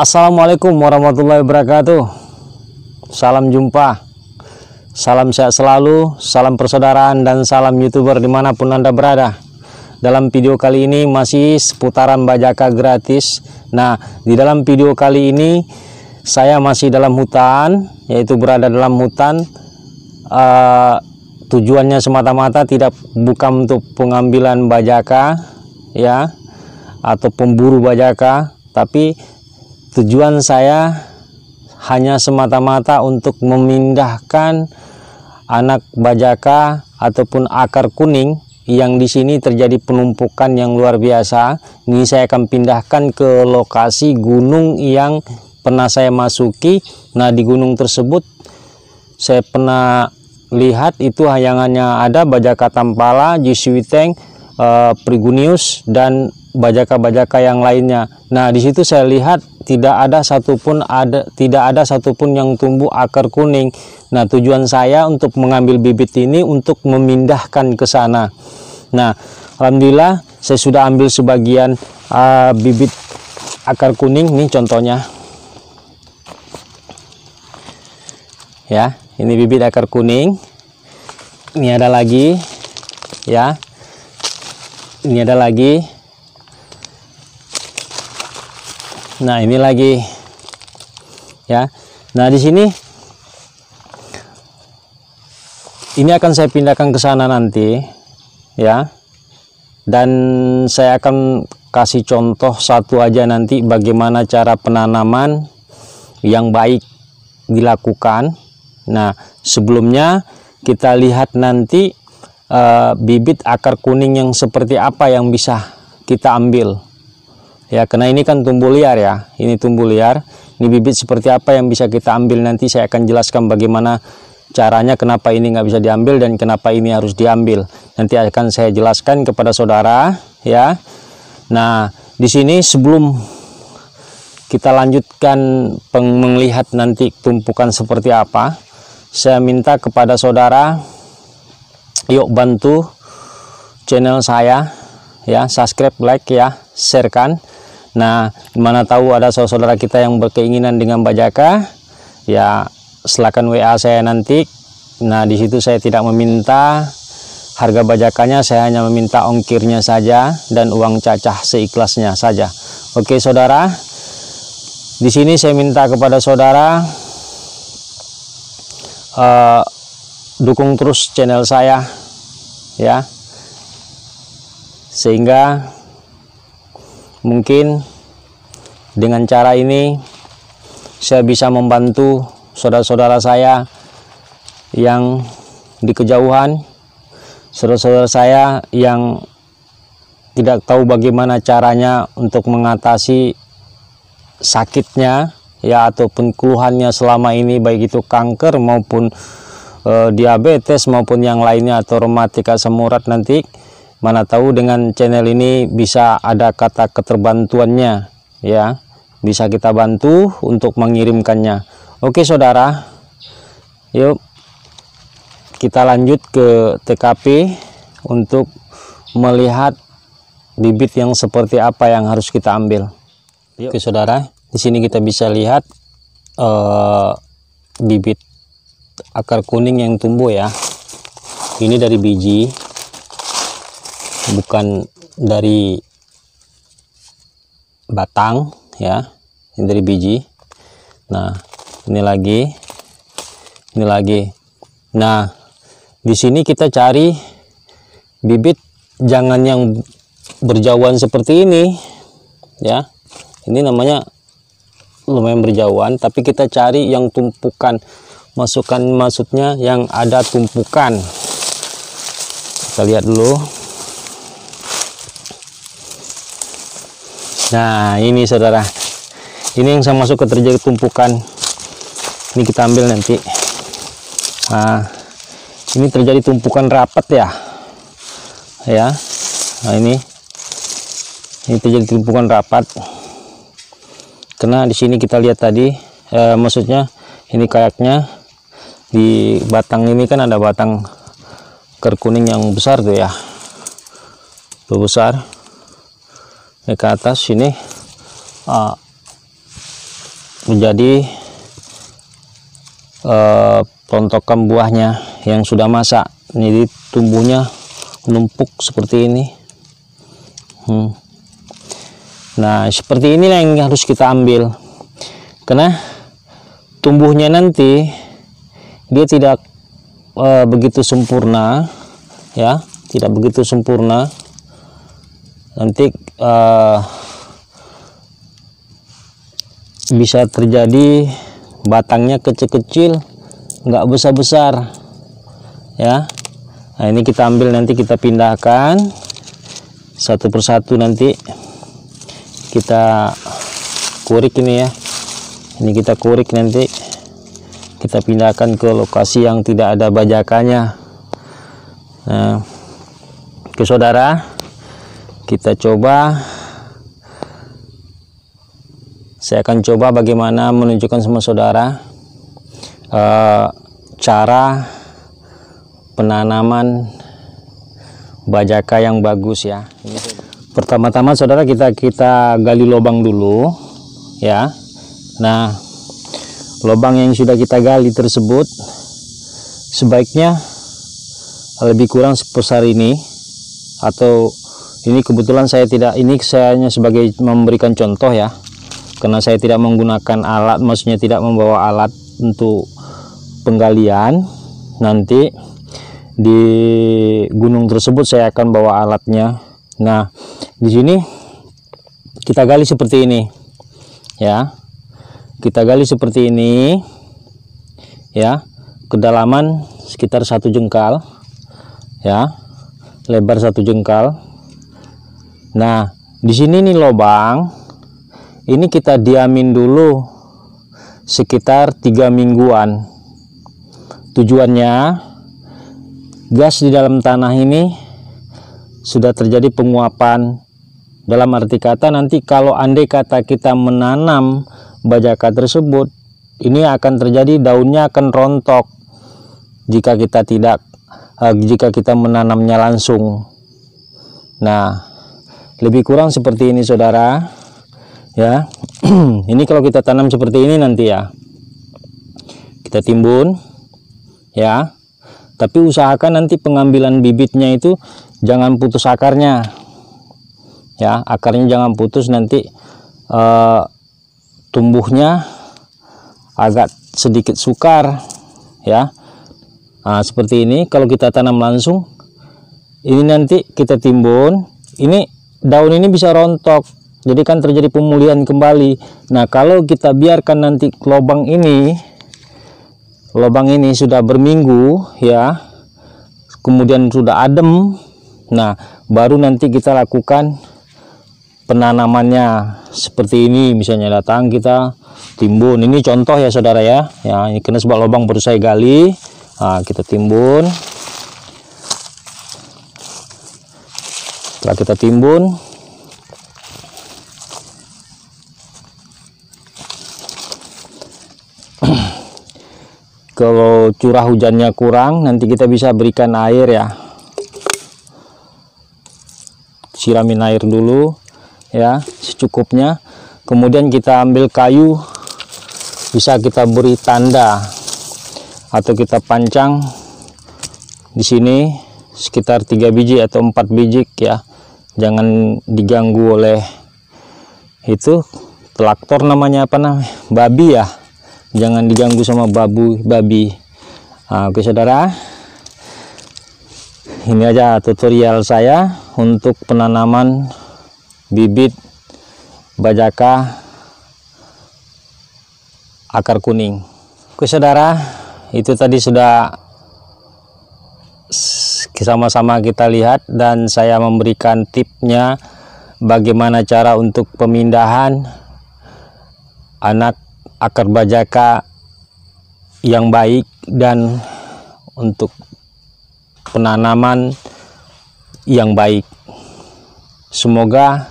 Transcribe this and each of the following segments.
Assalamualaikum warahmatullahi wabarakatuh. Salam jumpa, salam sehat selalu, salam persaudaraan, dan salam YouTuber dimanapun Anda berada. Dalam video kali ini masih seputaran bajaka gratis. Nah, di dalam video kali ini saya masih dalam hutan, yaitu berada dalam hutan. Tujuannya semata-mata bukan untuk pengambilan bajaka, ya, atau pemburu bajaka, tapi tujuan saya hanya semata-mata untuk memindahkan anak bajaka ataupun akar kuning yang di sini terjadi penumpukan yang luar biasa. Ini saya akan pindahkan ke lokasi gunung yang pernah saya masuki. Nah, di gunung tersebut saya pernah lihat itu hanya ada bajaka tampala, jisuiteng, prigunius, dan bajaka-bajaka yang lainnya. Nah, di situ saya lihat tidak ada satupun yang tumbuh akar kuning. Nah, tujuan saya untuk mengambil bibit ini untuk memindahkan ke sana. Nah, alhamdulillah saya sudah ambil sebagian bibit akar kuning. Nih contohnya, ya, ini bibit akar kuning. Ini ada lagi, ya, ini ada lagi. Nah, ini lagi, ya. Nah, di sini ini akan saya pindahkan ke sana nanti, ya. Dan saya akan kasih contoh satu aja nanti bagaimana cara penanaman yang baik dilakukan. Nah, sebelumnya kita lihat nanti bibit akar kuning yang seperti apa yang bisa kita ambil. Ya, karena ini kan tumbuh liar, ya. Ini tumbuh liar. Ini bibit seperti apa yang bisa kita ambil, nanti saya akan jelaskan bagaimana caranya, kenapa ini nggak bisa diambil dan kenapa ini harus diambil. Nanti akan saya jelaskan kepada saudara, ya. Nah, di sini sebelum kita lanjutkan melihat nanti tumpukan seperti apa, saya minta kepada saudara, yuk bantu channel saya, ya, subscribe, like, ya, sharekan. Nah, mana tahu ada saudara kita yang berkeinginan dengan bajaka, ya, silakan WA saya nanti. Nah, di situ saya tidak meminta harga bajakanya, saya hanya meminta ongkirnya saja dan uang cacah seikhlasnya saja. Oke, saudara. Di sini saya minta kepada saudara dukung terus channel saya, ya, sehingga mungkin dengan cara ini saya bisa membantu saudara-saudara saya yang di kejauhan, saudara-saudara saya yang tidak tahu bagaimana caranya untuk mengatasi sakitnya, ya, ataupun keluhannya selama ini, baik itu kanker maupun diabetes maupun yang lainnya, atau rematik asam urat nanti. Mana tahu dengan channel ini bisa ada kata keterbantuannya, ya, bisa kita bantu untuk mengirimkannya. Oke, saudara, yuk kita lanjut ke TKP untuk melihat bibit yang seperti apa yang harus kita ambil. Yuk. Oke, saudara, di sini kita bisa lihat bibit akar kuning yang tumbuh, ya. Ini dari biji, bukan dari batang, ya. Ini dari biji. Nah, ini lagi, ini lagi. Nah, di sini kita cari bibit jangan yang berjauhan seperti ini, ya. Ini namanya lumayan berjauhan, tapi kita cari yang tumpukan, maksudnya yang ada tumpukan. Kita lihat dulu. Nah, ini saudara, ini yang saya masuk ke terjadi tumpukan. Ini kita ambil nanti. Nah, ini terjadi tumpukan rapat, ya, ya. Nah, ini terjadi tumpukan rapat. Karena di sini kita lihat tadi, maksudnya ini kayaknya di batang ini kan ada batang akar kuning yang besar tuh, ya, tuh besar. Ke atas sini menjadi rontokan buahnya yang sudah masak. Jadi tumbuhnya numpuk seperti ini. Nah, seperti ini yang harus kita ambil, karena tumbuhnya nanti dia tidak begitu sempurna, ya, tidak begitu sempurna. Nanti bisa terjadi batangnya kecil-kecil, nggak besar-besar, ya. Nah, ini kita ambil, nanti kita pindahkan satu persatu, nanti kita kurik ini ya. Ini kita kurik, nanti kita pindahkan ke lokasi yang tidak ada bajakannya. Nah, oke saudara, kita coba. Saya akan coba bagaimana menunjukkan sama saudara cara penanaman bajaka yang bagus ya. Pertama-tama saudara, kita gali lubang dulu ya. Nah, lubang yang sudah kita gali tersebut sebaiknya lebih kurang sebesar ini, atau ini kebetulan saya tidak, ini saya hanya sebagai memberikan contoh ya, karena saya tidak menggunakan alat, maksudnya tidak membawa alat untuk penggalian. Nanti di gunung tersebut saya akan bawa alatnya. Nah, di sini kita gali seperti ini ya. Kita gali seperti ini ya, kedalaman sekitar 1 jengkal ya, lebar 1 jengkal. Nah, di sini nih lubang ini kita diamin dulu sekitar 3 mingguan. Tujuannya, gas di dalam tanah ini sudah terjadi penguapan. Dalam arti kata, nanti kalau andai kata kita menanam bajaka tersebut, ini akan terjadi, daunnya akan rontok jika kita menanamnya langsung. Nah, lebih kurang seperti ini saudara ya. Ini kalau kita tanam seperti ini nanti ya, kita timbun ya, tapi usahakan nanti pengambilan bibitnya itu jangan putus akarnya ya, akarnya jangan putus, nanti tumbuhnya agak sedikit sukar ya. Nah, seperti ini kalau kita tanam langsung, ini nanti kita timbun, ini daun ini bisa rontok, jadi kan terjadi pemulihan kembali. Nah, kalau kita biarkan nanti lubang ini sudah berminggu ya, kemudian sudah adem, nah baru nanti kita lakukan penanamannya seperti ini. Misalnya datang kita timbun, ini contoh ya saudara ya. Ya, ini kena sebab lubang baru saya gali. Nah, kita timbun. Setelah kita timbun, kalau curah hujannya kurang, nanti kita bisa berikan air ya, siramin air dulu ya secukupnya. Kemudian kita ambil kayu, bisa kita beri tanda atau kita pancang di sini sekitar 3 biji atau 4 biji ya. Jangan diganggu oleh itu traktor, namanya apa namanya, babi ya, jangan diganggu sama babi. Nah, oke saudara, ini aja tutorial saya untuk penanaman bibit bajaka akar kuning. Oke saudara, itu tadi sudah sama-sama kita lihat, dan saya memberikan tipnya bagaimana cara untuk pemindahan anak akar bajaka yang baik dan untuk penanaman yang baik. Semoga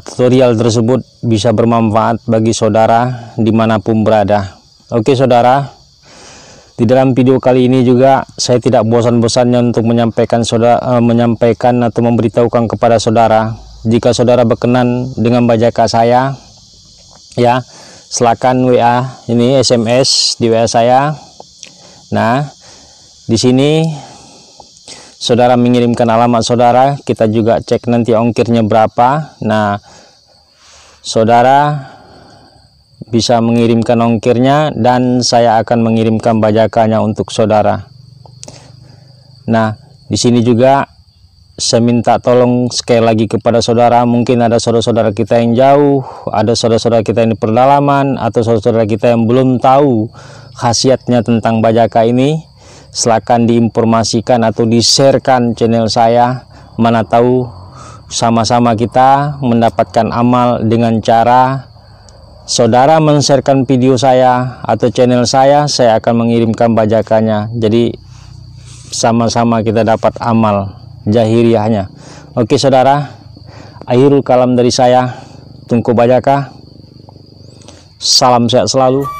tutorial tersebut bisa bermanfaat bagi saudara dimanapun berada. Oke saudara, di dalam video kali ini juga saya tidak bosan-bosannya untuk menyampaikan atau memberitahukan kepada saudara, jika saudara berkenan dengan bajaka saya, ya, silakan WA ini, SMS di WA saya. Nah, di sini saudara mengirimkan alamat saudara, kita juga cek nanti ongkirnya berapa. Nah, saudara bisa mengirimkan ongkirnya dan saya akan mengirimkan bajakannya untuk saudara. Nah, di sini juga saya minta tolong sekali lagi kepada saudara, mungkin ada saudara-saudara kita yang jauh, ada saudara-saudara kita yang di pedalaman, atau saudara-saudara kita yang belum tahu khasiatnya tentang bajaka ini. Silakan diinformasikan atau di-sharekan channel saya, mana tahu sama-sama kita mendapatkan amal dengan cara saudara men-sharekan video saya atau channel saya akan mengirimkan bajakannya. Jadi sama-sama kita dapat amal jahiriyahnya. Oke saudara, akhirul kalam dari saya, Tungku Bajaka. Salam sehat selalu.